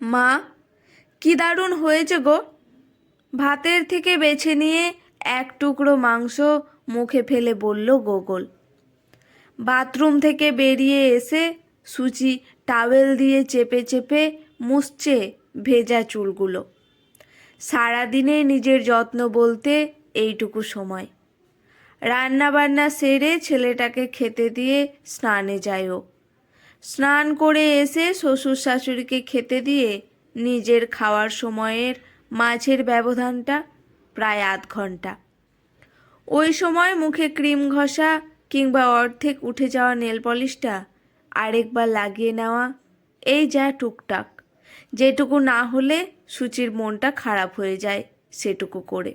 মা, কি দারুণ হয়েছে গো। ভাতের থেকে বেছে নিয়ে এক টুকরো মাংস মুখে ফেলে বলল গোগল। বাথরুম থেকে বেরিয়ে এসে সুচি টাওয়েল দিয়ে চেপে চেপে মুছছে ভেজা চুলগুলো। সারাদিনে নিজের যত্ন বলতে এইটুকু সময়। রান্না বান্না সেরে ছেলেটাকে খেতে দিয়ে স্নানে যায় ও। স্নান করে এসে শ্বশুর শাশুড়িকে খেতে দিয়ে নিজের খাওয়ার সময়ের মাঝের ব্যবধানটা প্রায় আধ ঘন্টা। ওই সময় মুখে ক্রিম ঘষা কিংবা অর্ধেক উঠে যাওয়া নেল পলিশটা আরেকবার লাগিয়ে নেওয়া, এই যা টুকটাক, যেটুকু না হলে সুচির মনটা খারাপ হয়ে যায় সেটুকু করে।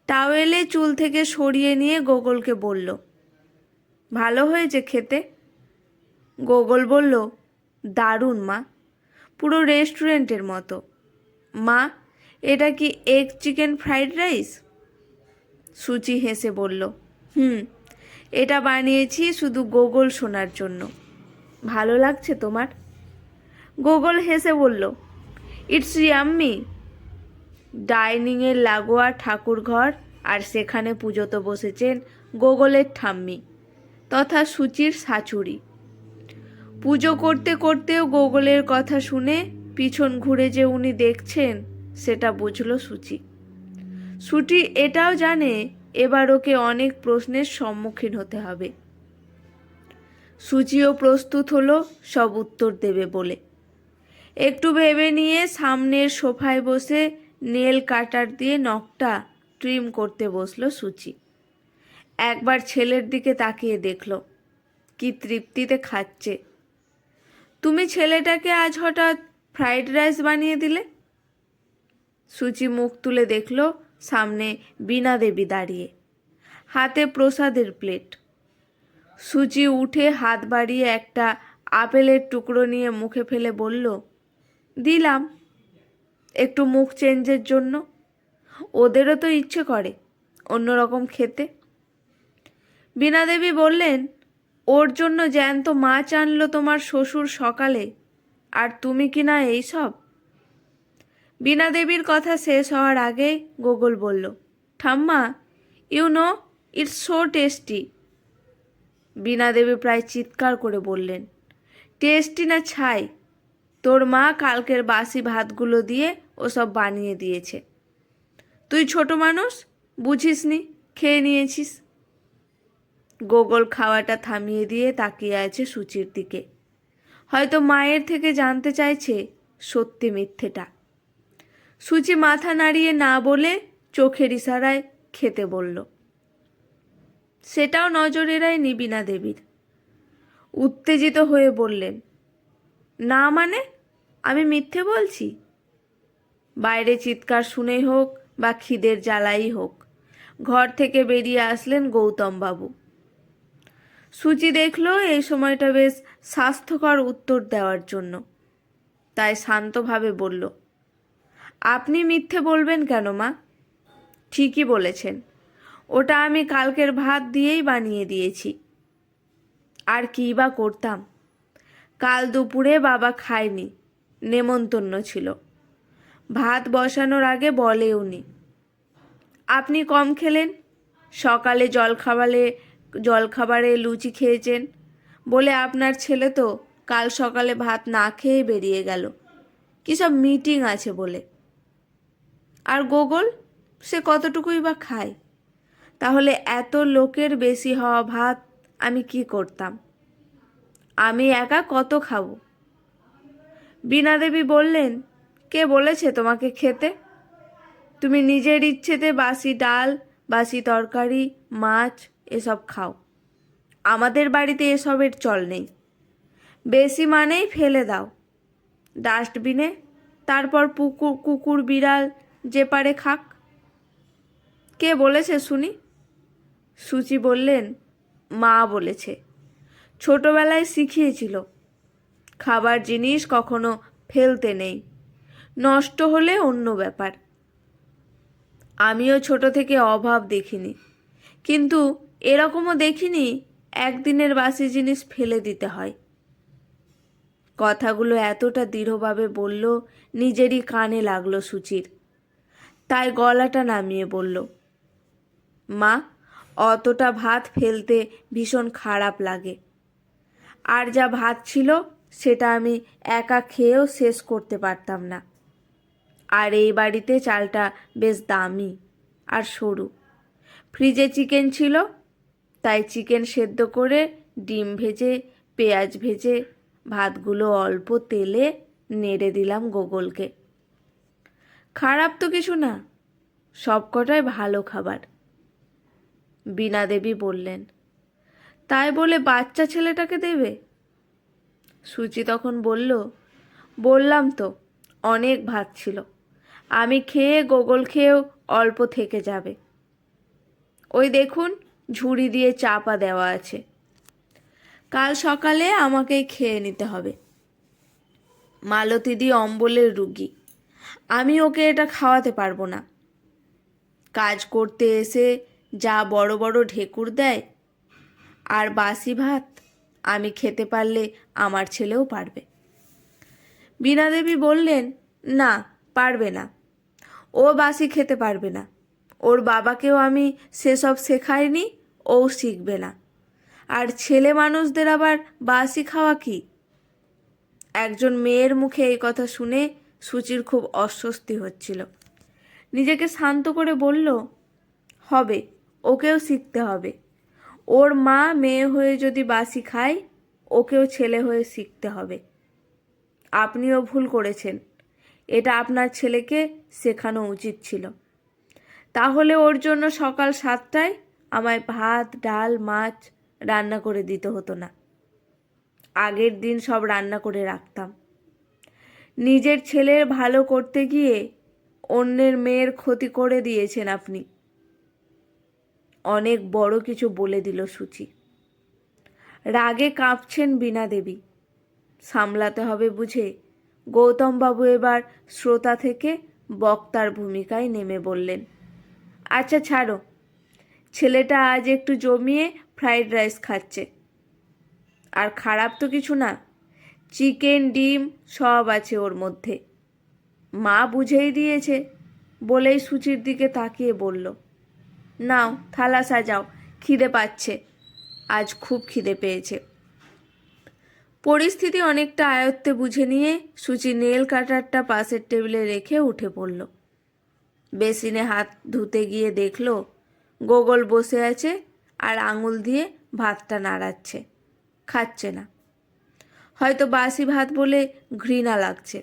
টাওয়েলে চুল থেকে সরিয়ে নিয়ে গোগলকে বলল, ভালো হয়েছে খেতে? গোগল বলল, দারুণ মা, পুরো রেস্টুরেন্টের মতো। মা, এটা কি এগ চিকেন ফ্রাইড রাইস? সুচি হেসে বলল, এটা বানিয়েছি শুধু গোগল শোনার জন্য। ভালো লাগছে তোমার? গোগল হেসে বলল, ইটস ইয়াম্মি। ডাইনিংয়ের লাগোয়া ঠাকুর ঘর, আর সেখানে পুজোতে বসেছেন গোগলের ঠাম্মি তথা সুচির শাশুড়ি। পুজো করতে করতেও গোগলের কথা শুনে পিছন ঘুরে যে উনি দেখছেন সেটা বুঝল সুচি। সুচি এটাও জানে এবার ওকে অনেক প্রশ্নের সম্মুখীন হতে হবে। সুচিও প্রস্তুত হলো সব উত্তর দেবে বলে। একটু ভেবে নিয়ে সামনের সোফায় বসে নেল কাটার দিয়ে নখটা ট্রিম করতে বসলো সুচি। একবার ছেলের দিকে তাকিয়ে দেখল কি তৃপ্তিতে খাচ্ছে। তুমি ছেলেটাকে আজ হঠাৎ ফ্রাইড রাইস বানিয়ে দিলে? সুচি মুখ তুলে দেখল সামনে বীণা দেবী দাঁড়িয়ে, হাতে প্রসাদের প্লেট। সুচি উঠে হাত বাড়িয়ে একটা আপেলের টুকরো নিয়ে মুখে ফেলে বলল, দিলাম একটু মুখ চেঞ্জের জন্য। ওদেরও তো ইচ্ছে করে অন্যরকম খেতে। বীণা দেবী বললেন, ওর জন্য জ্যান্ত মাছ আনলো তোমার শ্বশুর সকালে, আর তুমি কি না এইসব? বীণা দেবীর কথা শেষ হওয়ার আগে গোগল বলল, ঠাম্মা, you know it's so tasty. Bina Debi প্রায় চিৎকার করে বললেন, টেস্টি না ছাই, তোর মা কালকের বাসি ভাতগুলো দিয়ে ওসব বানিয়ে দিয়েছে। তুই ছোট মানুষ, বুঝিসনি, খেয়ে নিয়েছিস। গোগল খাওয়াটা থামিয়ে দিয়ে তাকিয়ে আছে সুচির দিকে, হয়তো মায়ের থেকে জানতে চাইছে সত্যি মিথ্যেটা। সুচি মাথা নাড়িয়ে না বলে চোখের ইশারায় খেতে বলল। সেটাও নজর এড়ায়নি বীণা দেবীর। উত্তেজিত হয়ে বললেন, না মানে, আমি মিথ্যে বলছি? বাইরে চিৎকার শুনেই হোক বা খিদের জ্বালাই হোক, ঘর থেকে বেরিয়ে আসলেন গৌতমবাবু। সুচি দেখল এই সময়টা বেশ স্বাস্থ্যকর উত্তর দেওয়ার জন্য, তাই শান্তভাবে বলল, আপনি মিথ্যে বলবেন কেন মা? ঠিকই বলেছেন, ওটা আমি কালকের ভাত দিয়েই বানিয়ে দিয়েছি। আর কী বা করতাম? কাল দুপুরে বাবা খায়নি, নেমন্তন্ন ছিল। ভাত বসানোর আগে বলে উনি, আপনি কম খেলেন, সকালে জলখাবারে লুচি খেয়েছেন বলে আপনার ছেলে তো কাল সকালে ভাত না খেয়ে বেরিয়ে গেল, কী সব মিটিং আছে বলে। আর গোগল, সে কতটুকুই বা খায়? তাহলে এত লোকের বেশি হওয়া ভাত আমি কি করতাম? আমি একা কত খাবো? বীণা দেবী বললেন, কে বলেছে তোমাকে খেতে? তুমি নিজের ইচ্ছেতে বাসি ডাল, বাসি তরকারি, মাছ এসব খাও। আমাদের বাড়িতে এসবের চল নেই। বেশি মানেই ফেলে দাও ডাস্টবিনে, তারপর কুকুর বিড়াল যে পারে খাক। কে বলেছে শুনি? সুচি বললেন, মা বলেছে। ছোটবেলায় শিখিয়েছিল, খাবার জিনিস কখনো ফেলতে নেই, নষ্ট হলে অন্য ব্যাপার। আমিও ছোট থেকে অভাব দেখিনি, কিন্তু এরকমও দেখিনি একদিনের বাসি জিনিস ফেলে দিতে হয়। কথাগুলো এতটা দৃঢ়ভাবে বলল, নিজেরই কানে লাগলো সুচির। তাই গলাটা নামিয়ে বলল, মা, অতটা ভাত ফেলতে ভীষণ খারাপ লাগে। আর যা ভাত ছিল সেটা আমি একা খেয়েও শেষ করতে পারতাম না। আর এই বাড়িতে চালটা বেশ দামি আর সরু। ফ্রিজে চিকেন ছিল, তাই চিকেন সেদ্ধ করে ডিম ভেজে পেঁয়াজ ভেজে ভাতগুলো অল্প তেলে নেড়ে দিলাম গোগলকে। খারাপ তো কিছু না, সবকটাই ভালো খাবার, বীণা দেবী বললেন। তাই বলে বাচ্চা ছেলেটাকে দেবে? সুচি তখন বলল, বললাম তো অনেক ভাত ছিল, আমি খেয়ে গোগল খেয়েও অল্প থেকে যাবে। ওই দেখুন ঝুড়ি দিয়ে চাপা দেওয়া আছে, কাল সকালে আমাকেই খেয়ে নিতে হবে। মালতীদি অম্বলের রুগী, আমি ওকে এটা খাওয়াতে পারবো না। কাজ করতে এসে যা বড় বড় ঢেকুর দেয়, আর বাসি ভাত আমি খেতে পারলে আমার ছেলেও পারবে। বীণা দেবী বললেন, না, পারবে না, ও বাসি খেতে পারবে না। ওর বাবাকেও আমি সেসব শেখাইনি, ও শিখবে না। আর ছেলে মানুষদের আবার বাসি খাওয়া কি? একজন মেয়ের মুখে এই কথা শুনে সুচির খুব অস্বস্তি হচ্ছিল। নিজেকে শান্ত করে বলল, হবে, ওকেও শিখতে হবে। ওর মা মেয়ে হয়ে যদি বাসি খায়, ওকেও ছেলে হয়ে শিখতে হবে। আপনিও ভুল করেছেন, এটা আপনার ছেলেকে শেখানো উচিত ছিল। তাহলে ওর জন্য সকাল 7টায় আমায় ভাত ডাল মাছ রান্না করে দিতে হতো না। আগের দিন সব রান্না করে রাখতাম। নিজের ছেলের ভালো করতে গিয়ে অন্যের মেয়ের ক্ষতি করে দিয়েছেন আপনি। অনেক বড় কিছু বলে দিল সুচি। রাগে কাঁপছেন বীণা দেবী। সামলাতে হবে বুঝে গৌতমবাবু এবার শ্রোতা থেকে বক্তার ভূমিকায় নেমে বললেন, আচ্ছা ছাড়ো, ছেলেটা আজ একটু জমিয়ে ফ্রাইড রাইস খাচ্ছে। আর খারাপ তো কিছু না, চিকেন ডিম সব আছে ওর মধ্যে। মা বুঝেই দিয়েছে বলেই সুচির দিকে তাকিয়ে বলল, নাও থালা সাজাও, খিদে পাচ্ছে, আজ খুব খিদে পেয়েছে। পরিস্থিতি অনেকটা আয়ত্তে বুঝে নিয়ে সুচি নেল কাটারটা পাশের টেবিলে রেখে উঠে পড়ল। বেসিনে হাত ধুতে গিয়ে দেখল গোগল বসে আছে আর আঙুল দিয়ে ভাতটা নাড়াচ্ছে, খাচ্ছে না। হয়তো বাসি ভাত বলে ঘৃণা লাগছে।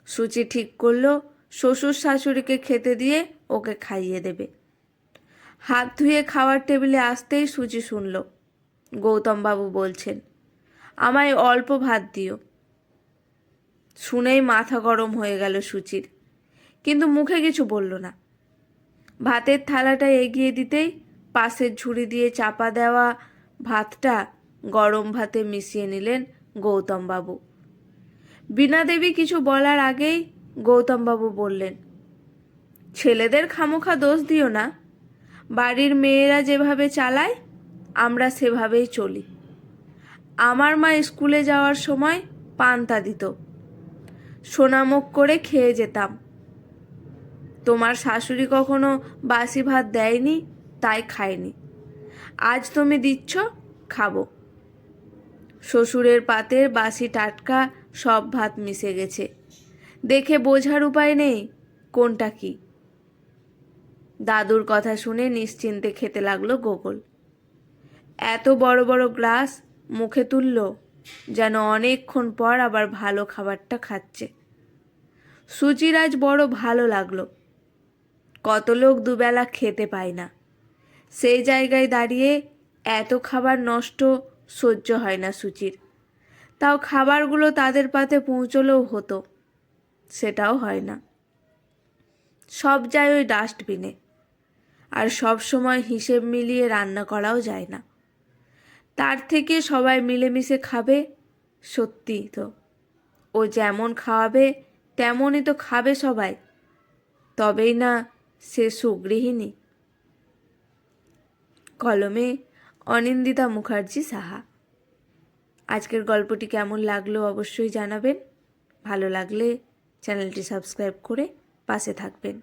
সুচি ঠিক করলো শ্বশুর শাশুড়িকে খেতে দিয়ে ওকে খাইয়ে দেবে। হাত ধুয়ে খাওয়ার টেবিলে আসতেই সুচি শুনল গৌতমবাবু বলছেন, আমায় অল্প ভাত দিও। শুনেই মাথা গরম হয়ে গেল সুচির, কিন্তু মুখে কিছু বলল না। ভাতের থালাটা এগিয়ে দিতেই পাশের ঝুড়ি দিয়ে চাপা দেওয়া ভাতটা গরম ভাতে মিশিয়ে নিলেন গৌতমবাবু। বীণা দেবী কিছু বলার আগেই গৌতমবাবু বললেন, ছেলেদের খামোখা দোষ দিও না, বাড়ির মেয়েরা যেভাবে চালায় আমরা সেভাবেই চলি। আমার মা স্কুলে যাওয়ার সময় পান্তা দিত, সোনামুখ করে খেয়ে যেতাম। তোমার শাশুড়ি কখনো বাসি ভাত দেয়নি, তাই খায়নি। আজ তুমি দিচ্ছ, খাবো। শ্বশুরের পাতের বাসি টাটকা সব ভাত মিশে গেছে, দেখে বোঝার উপায় নেই কোনটা কি। দাদুর কথা শুনে নিশ্চিন্তে খেতে লাগলো গোগল। এত বড় বড় গ্লাস মুখে তুলল যেন অনেকক্ষণ পর আবার ভালো খাবারটা খাচ্ছে। সুচির আজ বড় ভালো লাগলো। কত লোক দুবেলা খেতে পায় না, সেই জায়গায় দাঁড়িয়ে এত খাবার নষ্ট সহ্য হয় না সুচির। তাও খাবারগুলো তাদের পাতে পৌঁছলেও হতো, সেটাও হয় না। সব যায় ওই ডাস্টবিনে, আর সব সময় হিসেব মিলিয়ে রান্না করাও যায় না। তার থেকে সবাই মিলেমিশে খাবে। সত্যি তো, ও যেমন খাওয়াবে তেমনই তো খাবে সবাই, তবেই না সে সুগৃহিণী। কলমে অনিন্দিতা মুখার্জি সাহা। আজকের গল্পটি কেমন লাগলো অবশ্যই জানাবেন। ভালো লাগলে চ্যানেলটি সাবস্ক্রাইব করে পাশে থাকবেন।